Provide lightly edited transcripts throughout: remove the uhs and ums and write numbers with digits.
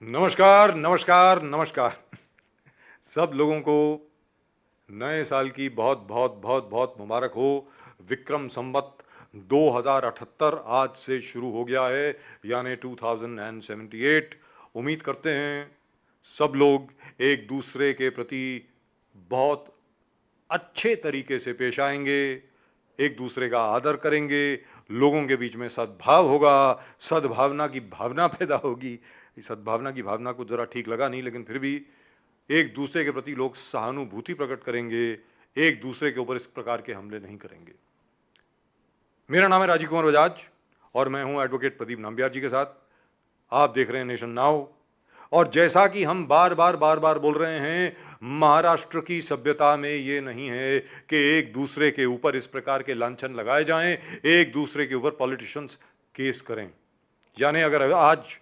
नमस्कार, नमस्कार, नमस्कार। सब लोगों को नए साल की बहुत बहुत बहुत बहुत मुबारक हो। विक्रम संवत 2078 आज से शुरू हो गया है, यानी 2078। उम्मीद करते हैं सब लोग एक दूसरे के प्रति बहुत अच्छे तरीके से पेश आएंगे, एक दूसरे का आदर करेंगे, लोगों के बीच में सद्भाव होगा, सद्भावना की भावना पैदा होगी। सद्भावना की भावना को ज़रा ठीक लगा नहीं, लेकिन फिर भी एक दूसरे के प्रति लोग सहानुभूति प्रकट करेंगे, एक दूसरे के ऊपर इस प्रकार के हमले नहीं करेंगे। मेरा नाम है राजीव कुमार बजाज और मैं हूं एडवोकेट प्रदीप नाम्बियार जी के साथ। आप देख रहे हैं नेशन नाउ। और जैसा कि हम बार बार बोल रहे हैं, महाराष्ट्र की सभ्यता में ये नहीं है कि एक दूसरे के ऊपर इस प्रकार के लांछन लगाए जाएं, एक दूसरे के ऊपर पॉलिटिशियंस केस करें। यानी अगर आज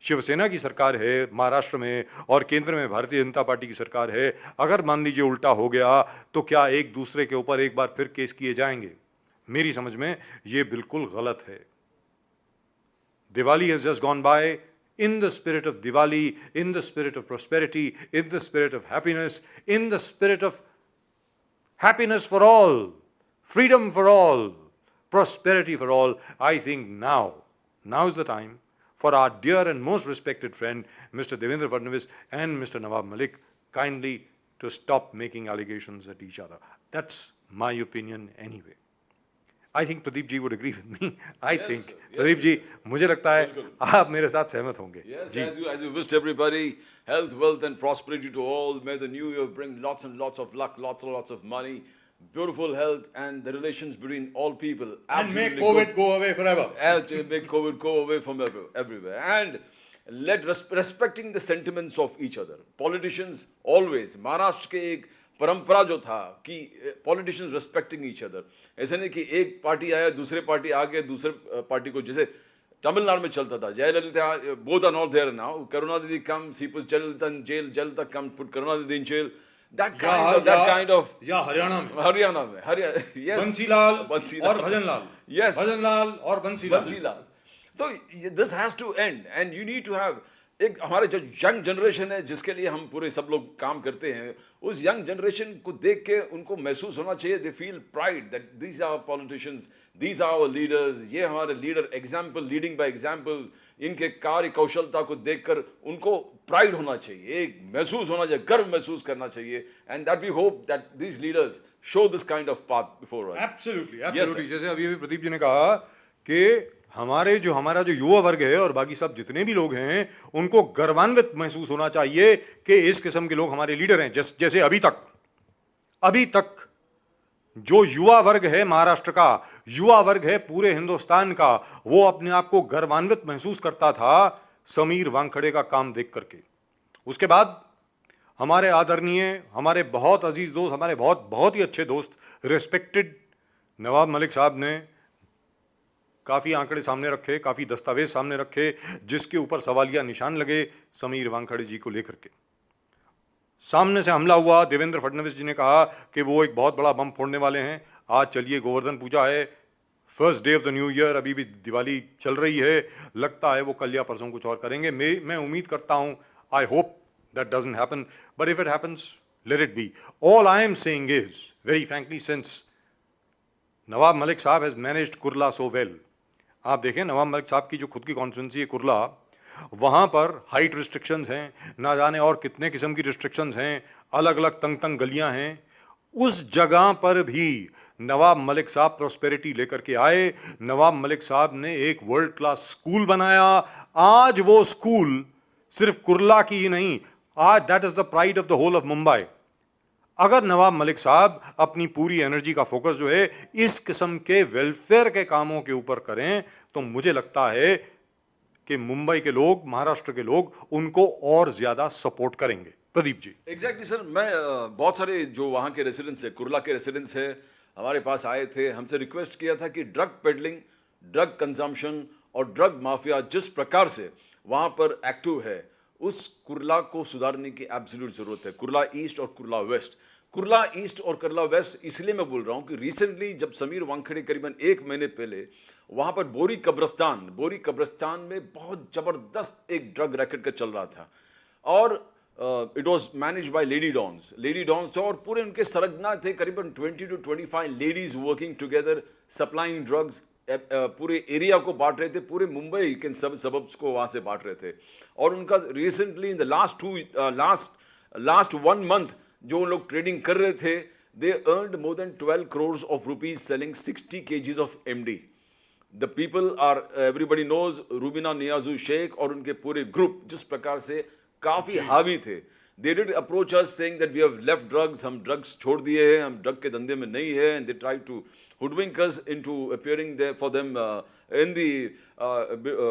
शिवसेना की सरकार है महाराष्ट्र में और केंद्र में भारतीय जनता पार्टी की सरकार है, अगर मान लीजिए उल्टा हो गया तो क्या एक दूसरे के ऊपर एक बार फिर केस किए जाएंगे? मेरी समझ में ये बिल्कुल गलत है। Diwali has just gone by. In the spirit of Diwali, in the spirit of prosperity, in the spirit of happiness, in the spirit of happiness for all, freedom for all, prosperity for all, I think now is the time for our dear and most respected friend, Mr. Devendra Fadnavis and Mr. Nawab Malik, kindly to stop making allegations at each other. That's my opinion anyway. I think Pradeep ji would agree with me. I Yes, think sir. Yes, Pradeep ji, मुझे लगता है बिल्कुल। आप मेरे साथ सहमत होंगे। Yes, ji, as you wished everybody health, wealth, and prosperity to all. May the new year bring lots and lots of luck, lots and lots of money, beautiful health, and the relations between all people. and make Absolutely COVID good. go away forever. Make COVID go away from everywhere. And respecting the sentiments of each other. Politicians always, Maharashtra के एक परंपरा जो था कि politicians respecting each other, ऐसे नहीं कि एक पार्टी आया दूसरे पार्टी आगे दूसरे पार्टी को, जैसे तमिलनाडु में चलता था, Jayalalithaa both are not there now, Karunanidhi come see put Jayalalithaa in jail, Jayalalithaa come put Karunanidhi in jail, that kind of या हरियाणा में हरियाणा यस बंसीलाल बंसीलाल और भजनलाल, यस भजनलाल और बंसीलाल। बंसीलाल। तो this has to end and you need to have एक हमारे जो यंग जनरेशन है जिसके लिए हम पूरे सब लोग काम करते हैं, उस यंग जनरेशन को देख के उनको महसूस होना चाहिए, they feel pride that these our politicians, these are our leaders, ये हमारे leader example, leading by example, इनके कार्य कौशलता को देखकर उनको प्राइड होना चाहिए, एक महसूस होना चाहिए, गर्व महसूस करना चाहिए, and that we hope that these leaders show this kind of path before us. Absolutely, Yes, absolutely. sir. जैसे अभी प्रदीप जी ने कहा कि हमारा जो युवा वर्ग है और बाकी सब जितने भी लोग हैं, उनको गर्वान्वित महसूस होना चाहिए कि इस किस्म के लोग हमारे लीडर हैं। जैसे अभी तक जो युवा वर्ग है महाराष्ट्र का, युवा वर्ग है पूरे हिंदुस्तान का, वो अपने आप को गर्वान्वित महसूस करता था समीर वानखड़े का काम देख करके। उसके बाद हमारे आदरणीय, हमारे बहुत अजीज दोस्त, हमारे बहुत ही अच्छे दोस्त, रिस्पेक्टेड नवाब मलिक साहब ने काफ़ी आंकड़े सामने रखे, काफ़ी दस्तावेज सामने रखे, जिसके ऊपर सवालिया निशान लगे समीर वानखड़े जी को लेकर के। सामने से हमला हुआ, देवेंद्र फडणवीस जी ने कहा कि वो एक बहुत बड़ा बम फोड़ने वाले हैं। आज चलिए गोवर्धन पूजा है, first day of the new year, अभी भी दिवाली चल रही है, लगता है वो कल या परसों कुछ और करेंगे। मैं उम्मीद करता हूँ, I hope that doesn't happen, but if it happens, let it be. All I am saying is, very frankly, since Nawab Malik साहब has managed Kurla so well, आप देखें नवाब मलिक साहब की जो खुद की कॉन्स्टिट्यूंसी है कुरला, वहाँ पर हाइट रिस्ट्रिक्शंस हैं, ना जाने और कितने किस्म की रिस्ट्रिक्शंस हैं, अलग अलग तंग गलियाँ हैं। उस जगह पर भी नवाब मलिक साहब प्रॉस्पेरिटी लेकर के आए। नवाब मलिक साहब ने एक वर्ल्ड क्लास स्कूल बनाया। आज वो स्कूल सिर्फ कुरला की ही नहीं, आज that is the pride of the whole of Mumbai. अगर नवाब मलिक साहब अपनी पूरी एनर्जी का फोकस जो है इस किस्म के वेलफेयर के कामों के ऊपर करें, तो मुझे लगता है कि मुंबई के लोग, महाराष्ट्र के लोग उनको और ज्यादा सपोर्ट करेंगे। प्रदीप जी। एग्जैक्टली सर, मैं बहुत सारे जो वहाँ के रेसिडेंट्स है, कुरला के रेसिडेंट्स है, हमारे पास आए थे, हमसे रिक्वेस्ट किया था कि ड्रग पेडलिंग, ड्रग कंजम्पशन और ड्रग माफिया जिस प्रकार से वहाँ पर एक्टिव है, उस कुरला को सुधारने की एब्सोल्यूट जरूरत है। कुरला ईस्ट और कुरला वेस्ट, कुर्ला ईस्ट और कुर्ला वेस्ट इसलिए मैं बोल रहा हूं कि रिसेंटली जब समीर वानखेड़े करीबन 1 महीने पहले वहां पर बोरी कब्रिस्तान में बहुत जबरदस्त एक ड्रग रैकेट का चल रहा था, और it was manage by lady dons थे, और पूरे उनके सरगना थे करीबन 20 to 25 ladies working together supplying drugs. पूरे एरिया को बांट रहे थे, पूरे मुंबई के सब सबब्स को वहां से बांट रहे थे। और उनका recently in the last 1 month जो लोग ट्रेडिंग कर रहे थे, दे earned more than 12 crores of rupees selling 60 kgs of MD। The people are, everybody knows Rubina Niyazu Shaikh और उनके पूरे ग्रुप जिस प्रकार से काफी हावी थे। They did approach us saying that we have left drugs, हम ड्रग्स छोड़ दिए हैं, हम ड्रग के धंधे में नहीं है, and they try to hoodwink us into appearing there for them in the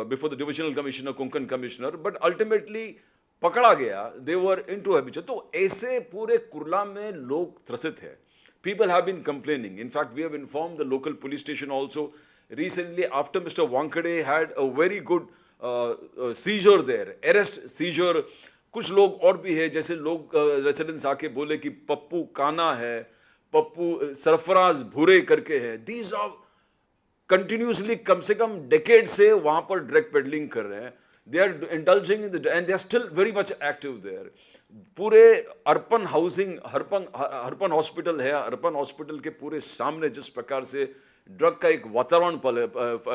before the divisional commissioner, Konkan commissioner, but ultimately पकड़ा गया, they were into habitual। तो ऐसे पूरे कुर्ला में लोग त्रसित है। People have been complaining. In fact, we have informed the local police station also recently after Mr. Wankhede had a very good seizure there, arrest seizure। कुछ लोग और भी है, जैसे लोग रेसिडेंट्स आके बोले कि पप्पू काना है, पप्पू सरफराज भूरे करके है। दीज आर कंटिन्यूसली कम से कम डेकेड से वहां पर ड्रग पेडलिंग कर रहे हैं। They are indulging in the and they are still very much active there. पूरे अर्पण हाउसिंग, अर्पण हॉस्पिटल है, अर्पण हॉस्पिटल के पूरे सामने जिस प्रकार से ड्रग का एक वातावरण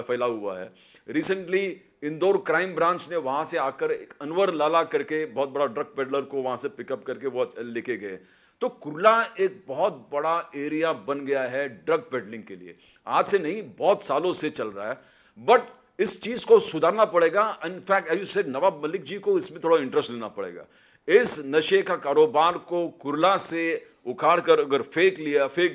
फैला हुआ है। रिसेंटली इंदौर क्राइम ब्रांच ने वहां से आकर एक अनवर लाला करके बहुत बड़ा ड्रग पेडलर को वहां से पिकअप करके वो लेके गए। तो कुर्ला एक बहुत बड़ा एरिया बन गया है ड्रग पेडलिंग के लिए। आज से नहीं, बहुत सालों से चल रहा है, बट इस चीज को सुधारना पड़ेगा। In fact as you said, Nawab Malik ji को इसमें थोड़ा इंटरेस्ट लेना पड़ेगा। इस नशे का कारोबार को कुर्ला से उखाड़ कर अगर फेंक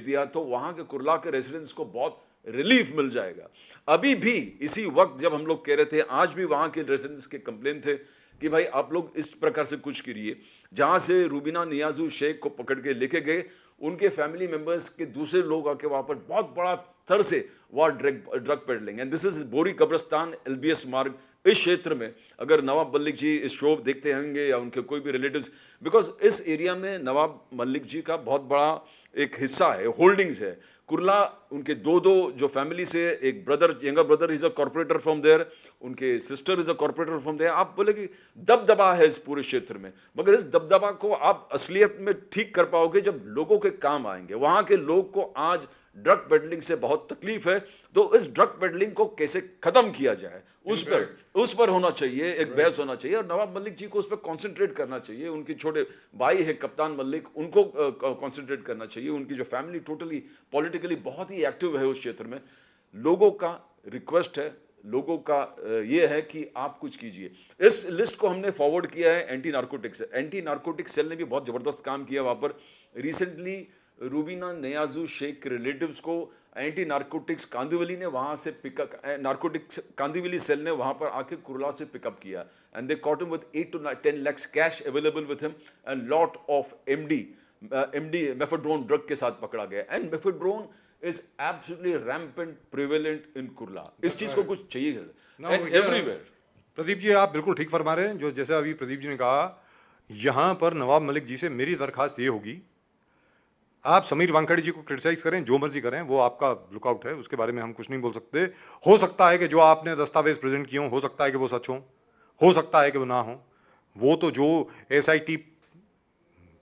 दिया तो वहां के कुर्ला के रेसिडेंट्स को बहुत रिलीफ मिल जाएगा। अभी भी इसी वक्त जब हम लोग कह रहे थे, आज भी वहां के रेसिडेंट्स के कंप्लेन थे कि भाई आप लोग इस प्रकार से कुछ करिए। जहां से रूबीना नियाजू शेख को पकड़ के लेके गए, उनके फैमिली मेंबर्स के दूसरे लोग आके वहां पर बहुत बड़ा स्तर से वहां drug peddling, and this is बोरी कब्रिस्तान LBS मार्ग। इस क्षेत्र में अगर नवाब मलिक जी इस शो देखते होंगे या उनके कोई भी रिलेटिव्स, बिकॉज इस एरिया में नवाब मलिक जी का बहुत बड़ा एक हिस्सा है, होल्डिंग्स है। कुर्ला उनके दो जो फैमिली से, एक brother, younger brother is a corporator from there, उनके sister is a corporator from there. आप बोले कि दबदबा है इस पूरे क्षेत्र में, मगर इस दबदबा को आप असलियत में ठीक कर पाओगे जब लोगों के काम आएंगे। वहां के लोग को आज ड्रग पेडलिंग से बहुत तकलीफ है, तो इस ड्रग पेडलिंग को कैसे खत्म किया जाए उस पर होना चाहिए, एक बहस होना चाहिए, और नवाब मलिक जी को उस पर कॉन्सेंट्रेट करना चाहिए। उनके छोटे भाई है कप्तान मलिक, उनको कॉन्सेंट्रेट करना चाहिए। उनकी जो फैमिली टोटली पॉलिटिकली बहुत ही एक्टिव है उस क्षेत्र में। लोगों का रिक्वेस्ट है, लोगों का ये है कि आप कुछ कीजिए। इस लिस्ट को हमने फॉरवर्ड किया है एंटी नार्कोटिक्स सेल ने भी बहुत जबरदस्त काम किया वहां पर। रिसेंटली रूबीना नियाजू शेख के रिलेटिव्स को एंटी नार्कोटिक्स कांदिवली ने वहां से पिकअप, नार्कोटिक्स कांदिवली सेल ने वहां पर आके कुर्ला से पिकअप किया, and they caught him with 8 to 10 lakhs cash available with him, and lot of MD mephedrone drug के साथ पकड़ा गया। And mephedrone is absolutely rampant prevalent in Kurla. इस चीज को कुछ चाहिए एवरीवेयर। प्रदीप जी, आप बिल्कुल ठीक फरमा रहे हैं। जो जैसे अभी प्रदीप जी ने कहा, यहाँ पर नवाब मलिक जी से मेरी दरखास्त ये होगी, आप समीर वानखेड़े जी को क्रिटिसाइज करें, जो मर्जी करें, वो आपका लुकआउट है, उसके बारे में हम कुछ नहीं बोल सकते। हो सकता है कि जो आपने दस्तावेज प्रेजेंट किए हो सकता है कि वो सच हो सकता है कि वो ना हो। वो तो जो SIT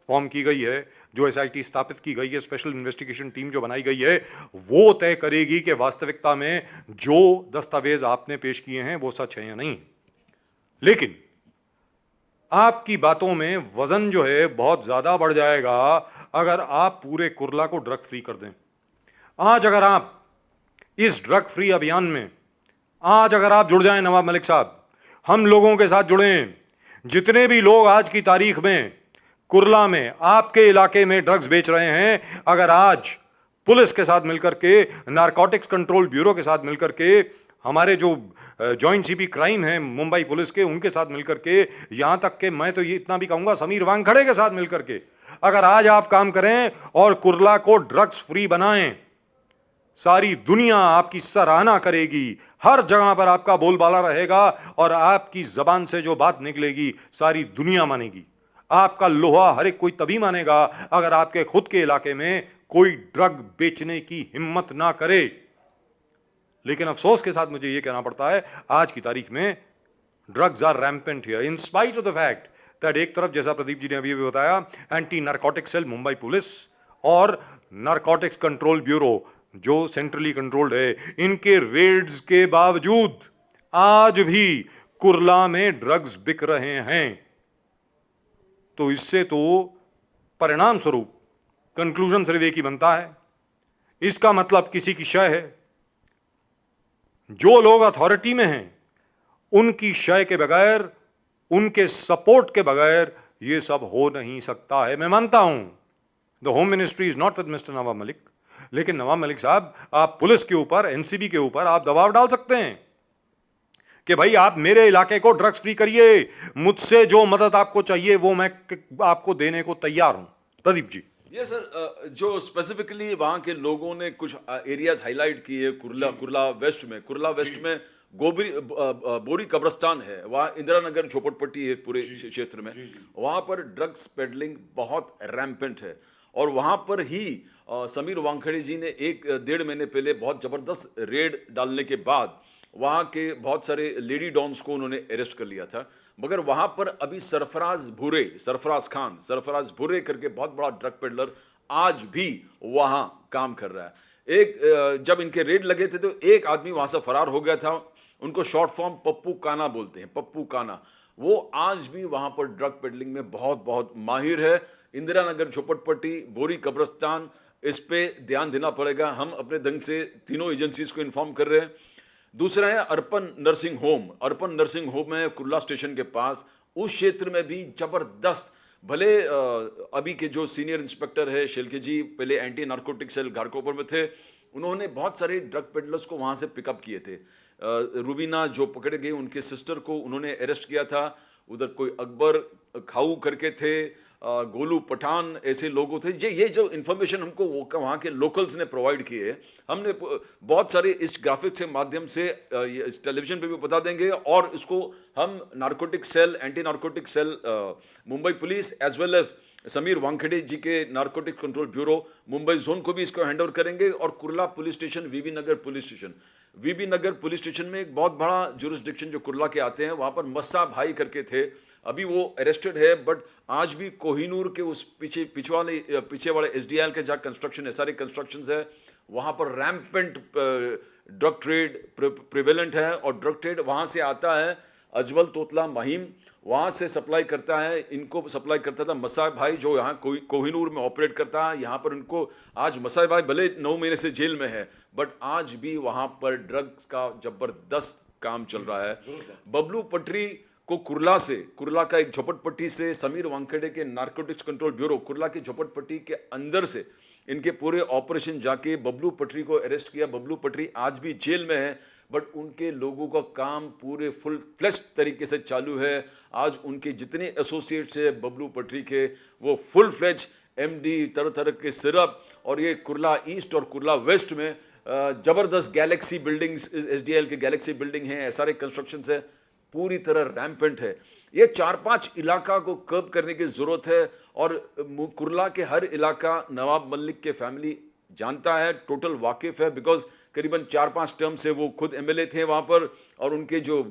फॉर्म की गई है, जो SIT स्थापित की गई है, स्पेशल इन्वेस्टिगेशन टीम जो बनाई गई है, वो तय करेगी कि वास्तविकता में जो दस्तावेज आपने पेश किए हैं वो सच है या नहीं। लेकिन आपकी बातों में वजन जो है बहुत ज्यादा बढ़ जाएगा अगर आप पूरे कुर्ला को ड्रग फ्री कर दें। आज अगर आप इस ड्रग फ्री अभियान में अगर आप जुड़ जाएं नवाब मलिक साहब, हम लोगों के साथ जुड़ें। जितने भी लोग आज की तारीख में कुर्ला में आपके इलाके में ड्रग्स बेच रहे हैं, अगर आज पुलिस के साथ मिलकर के, नारकोटिक्स कंट्रोल ब्यूरो के साथ मिलकर के, हमारे जो जॉइंट CP क्राइम है मुंबई पुलिस के, उनके साथ मिलकर के, यहां तक के मैं तो ये इतना भी कहूंगा समीर वानखेड़े के साथ मिलकर के, अगर आज आप काम करें और कुर्ला को ड्रग्स फ्री बनाएं, सारी दुनिया आपकी सराहना करेगी। हर जगह पर आपका बोलबाला रहेगा और आपकी जबान से जो बात निकलेगी सारी दुनिया मानेगी। आपका लोहा हर एक कोई तभी मानेगा अगर आपके खुद के इलाके में कोई ड्रग बेचने की हिम्मत ना करे। लेकिन अफसोस के साथ मुझे यह कहना पड़ता है, आज की तारीख में drugs are rampant here in spite of the fact that एक तरफ, जैसा प्रदीप जी ने अभी भी बताया, anti narcotic cell Mumbai police और नारकोटिक्स कंट्रोल ब्यूरो जो सेंट्रली कंट्रोल्ड है, इनके रेड्स के बावजूद आज भी कुर्ला में ड्रग्स बिक रहे हैं। तो इससे तो परिणाम स्वरूप कंक्लूजन सिर्फ एक ही बनता है, इसका मतलब किसी की शय है। जो लोग अथॉरिटी में हैं उनकी शय के बगैर, उनके सपोर्ट के बगैर यह सब हो नहीं सकता है। मैं मानता हूं the home ministry is not with mister Nawab Malik, लेकिन नवाब मलिक साहब, आप पुलिस के ऊपर, एनसीबी के ऊपर आप दबाव डाल सकते हैं कि भाई आप मेरे इलाके को ड्रग्स फ्री करिए, मुझसे जो मदद आपको चाहिए वो मैं आपको देने को तैयार हूं। प्रदीप जी। ये सर, जो स्पेसिफिकली वहाँ के लोगों ने कुछ एरियाज हाईलाइट किए, कुर्ला वेस्ट में बोरी कब्रिस्तान है, वहाँ इंदिरा नगर झोपड़पट्टी है पूरे क्षेत्र में, वहाँ पर ड्रग्स पेडलिंग बहुत रैम्पेंट है। और वहाँ पर ही समीर वानखेड़े जी ने 1-1.5 महीने पहले बहुत ज़बरदस्त रेड डालने के बाद वहाँ के बहुत सारे लेडी डॉन्स को उन्होंने अरेस्ट कर लिया था। मगर वहाँ पर अभी सरफराज भुरे करके बहुत बड़ा ड्रग पेडलर आज भी वहाँ काम कर रहा है। जब इनके रेड लगे थे तो एक आदमी वहाँ से फरार हो गया था, उनको शॉर्ट फॉर्म पप्पू काना बोलते हैं, पप्पू काना। वो आज भी वहाँ पर ड्रग पेडलिंग में बहुत बहुत माहिर है। इंदिरा नगर झोपड़पट्टी, बोरी कब्रिस्तान, इस पे ध्यान देना पड़ेगा। हम अपने ढंग से तीनों एजेंसीज को इन्फॉर्म कर रहे हैं। दूसरा है अर्पण नर्सिंग होम है कुर्ला स्टेशन के पास। उस क्षेत्र में भी जबरदस्त, भले अभी के जो सीनियर इंस्पेक्टर है शेलके जी, पहले एंटी नार्कोटिक सेल घाटकोपर में थे, उन्होंने बहुत सारे ड्रग पेडलर्स को वहाँ से पिकअप किए थे। रूबीना जो पकड़े गए, उनके सिस्टर को उन्होंने अरेस्ट किया था। उधर कोई अकबर खाऊ करके थे, गोलू पठान, ऐसे लोगों थे। ये जो इन्फॉर्मेशन हमको वहाँ के लोकल्स ने प्रोवाइड किए, हमने बहुत सारे इस ग्राफिक्स के माध्यम से इस टेलीविजन पे भी बता देंगे। और इसको हम narcotic cell, anti narcotic cell Mumbai police as well as Sameer Wankhede ji के narcotic control bureau Mumbai zone को भी इसको हैंड ओवर करेंगे। और Kurla police station, VB Nagar police station में एक बहुत बड़ा जुरिस्डिक्शन जो कुर्ला के आते हैं, वहाँ पर मस्सा भाई करके थे, अभी वो अरेस्टेड है। बट आज भी कोहिनूर के उस पीछे वाले एसडीएल के जहाँ कंस्ट्रक्शन है, सारे कंस्ट्रक्शंस है, वहाँ पर रैम्पेंट ड्रग ट्रेड प्रिवेलेंट है। और ड्रग ट्रेड वहाँ से आता है, अजमल तोतला महिम वहाँ से सप्लाई करता है, इनको सप्लाई करता था मसा भाई जो यहाँ कोहिनूर में ऑपरेट करता है। यहाँ पर उनको आज मसा भाई भले 9 महीने से जेल में है, बट आज भी वहाँ पर ड्रग्स का जबरदस्त काम चल रहा है। बबलू पटरी को कुर्ला का एक झोपड़पट्टी से, समीर वानखेड़े के नारकोटिक्स कंट्रोल ब्यूरो कुर्ला की झोपड़पट्टी के अंदर से इनके पूरे ऑपरेशन जाके बबलू पटरी को अरेस्ट किया। बबलू पटरी आज भी जेल में है, बट उनके लोगों का काम पूरे फुल फ्लेश तरीके से चालू है। आज उनके जितने एसोसिएट्स है बबलू पटरी के, वो फुल फ्लेज एमडी, तरह तरह के सिरप। और ये कुर्ला ईस्ट और कुर्ला वेस्ट में जबरदस्त गैलेक्सी बिल्डिंग्स, एसडीएल के गैलेक्सी बिल्डिंग है, सारे कंस्ट्रक्शंस है, पूरी तरह रैम्पेंट है। ये 4-5 इलाका को कर्ब करने की जरूरत है। और कुर्ला के हर इलाका नवाब मलिक के फैमिली जानता है, टोटल वाकिफ है, बिकॉज करीबन 4-5 टर्म से वो खुद एमएलए थे वहाँ पर। और उनके जो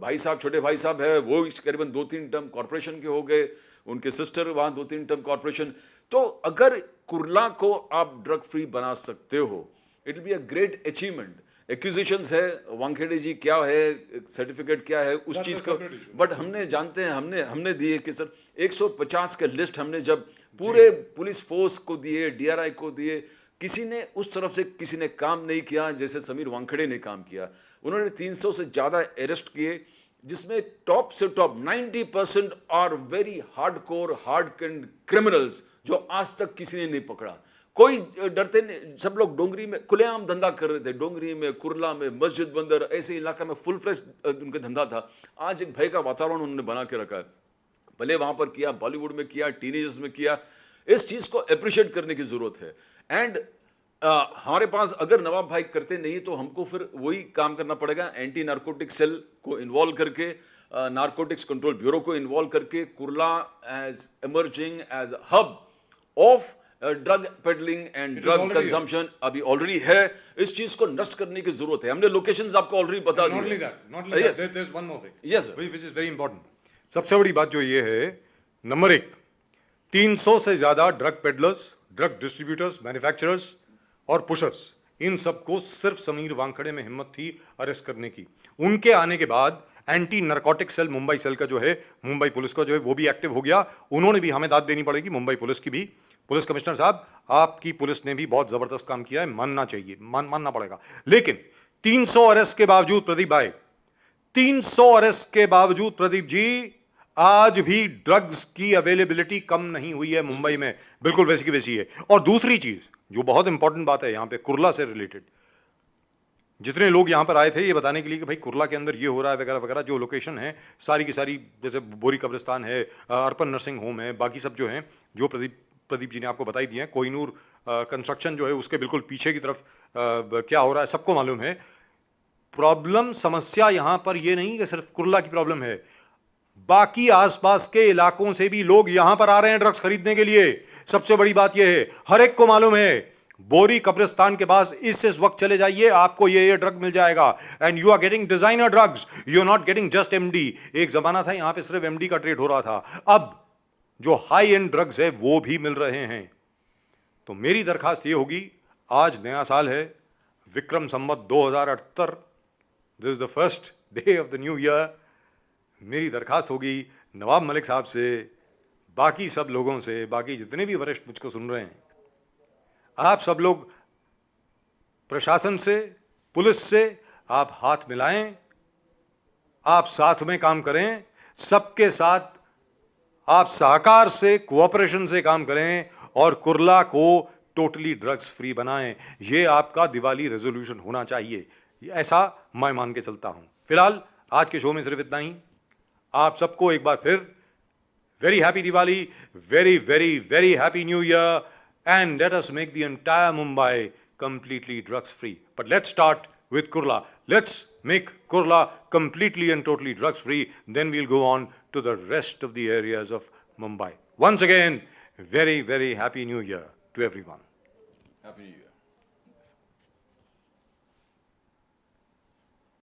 भाई साहब, छोटे भाई साहब है, वो करीबन 2-3 टर्म कॉरपोरेशन के हो गए, उनके सिस्टर वहाँ 2-3 टर्म कॉरपोरेशन। तो अगर कुर्ला को आप ड्रग फ्री बना सकते हो, it will be a great achievement. Accusations है, वानखेड़े जी क्या है, सर्टिफिकेट क्या है उस चीज़ का, बट हमने जानते हैं, हमने दिए कि सर 150 के लिस्ट हमने जब पूरे पुलिस फोर्स को दिए, डीआरआई को दिए, किसी ने उस तरफ से किसी ने काम नहीं किया जैसे समीर वानखेड़े ने काम किया। उन्होंने 300 से ज़्यादा अरेस्ट किए, जिसमें टॉप से top 90% are very hardcore criminals जो आज तक किसी ने नहीं पकड़ा। कोई डरते नहीं, सब लोग डोंगरी में खुलेआम धंधा कर रहे थे, डोंगरी में, कुर्ला में, मस्जिद बंदर, ऐसे इलाका में फुल फ्लेश उनका धंधा था। आज एक भय का वातावरण उन्होंने बना के रखा है। भले वहाँ पर किया, बॉलीवुड में किया, टीनेजर्स में किया, इस चीज़ को अप्रिशिएट करने की ज़रूरत है। एंड हमारे पास अगर नवाब भाई करते नहीं तो हमको फिर वही काम करना पड़ेगा, एंटी नारकोटिक सेल को इन्वॉल्व करके, नारकोटिक्स कंट्रोल ब्यूरो को इन्वॉल्व करके, Kurla as emerging as hub of drug peddling and is drug already है। कंजम्पशन अभी ऑलरेडी है। इस चीज को नष्ट करने की जरूरत है। हमने लोकेशंस आपको ऑलरेडी बता दी Not only है। that, not only Yes. that, there's one more thing. Yes, sir. Which is very important. सबसे बड़ी बात जो ये है, नंबर एक, 300 से ज्यादा drug peddlers, drug distributors, manufacturers और पुशर्स, इन सबको सिर्फ समीर वानखड़े में हिम्मत थी अरेस्ट करने की। उनके आने के बाद anti narcotic cell Mumbai cell का जो है, मुंबई पुलिस का जो है, वो भी एक्टिव हो गया। उन्होंने भी हमें दाद देनी पड़ेगी, मुंबई पुलिस की भी। पुलिस कमिश्नर साहब, आपकी पुलिस ने भी बहुत जबरदस्त काम किया है, मानना चाहिए, मानना पड़ेगा। लेकिन 300 अरेस्ट के बावजूद प्रदीप भाई, 300 अरेस्ट के बावजूद प्रदीप जी, आज भी ड्रग्स की अवेलेबिलिटी कम नहीं हुई है मुंबई में, बिल्कुल वैसी की वैसी है। और दूसरी चीज जो बहुत इंपॉर्टेंट बात है यहां पे, कुर्ला से रिलेटेड, जितने लोग यहां पर आए थे ये बताने के लिए कि भाई कुर्ला के अंदर ये हो रहा है वगैरह वगैरह, जो लोकेशन है सारी की सारी, जैसे बोरी कब्रिस्तान है, अर्पण नर्सिंग होम है, बाकी सब जो हैं, जो प्रदीप जी ने आपको बताई दिए हैं, कोहिनूर कंस्ट्रक्शन जो है उसके बिल्कुल पीछे की तरफ क्या हो रहा है सबको मालूम है। प्रॉब्लम, समस्या यहां पर ये नहीं कि सिर्फ कुर्ला की प्रॉब्लम है, बाकी आसपास के इलाकों से भी लोग यहां पर आ रहे हैं ड्रग्स खरीदने के लिए। सबसे बड़ी बात यह है, हर एक को मालूम है, बोरी कब्रिस्तान के पास इस वक्त चले जाइए, आपको ये ड्रग मिल जाएगा। And you are getting designer drugs, you are not getting just MD. एक जमाना था यहां पे सिर्फ एमडी का ट्रेड हो रहा था, अब जो हाई एंड ड्रग्स है वो भी मिल रहे हैं। तो मेरी दरखास्त ये होगी, आज नया साल है, Vikram Samvat 2078, this is the first day of the new year. मेरी दरखास्त होगी नवाब मलिक साहब से, बाकी सब लोगों से, बाकी जितने भी वरिष्ठ मुझको सुन रहे हैं, आप सब लोग प्रशासन से, पुलिस से आप हाथ मिलाएं, आप साथ में काम करें, सबके साथ आप सहकार से, कोऑपरेशन से काम करें और कुर्ला को टोटली ड्रग्स फ्री बनाएं। ये आपका दिवाली रेजोल्यूशन होना चाहिए, ऐसा मैं मान के चलता हूं। फिलहाल आज के शो में सिर्फ इतना ही। आप सबको एक बार फिर very happy Diwali, very very very happy new year, and let us make the entire Mumbai completely drugs free. But let's start with Kurla. Let's make Kurla completely and totally drugs free. Then we'll go on to the rest of the areas of Mumbai. Once again, very, very happy New Year to everyone. Happy New Year.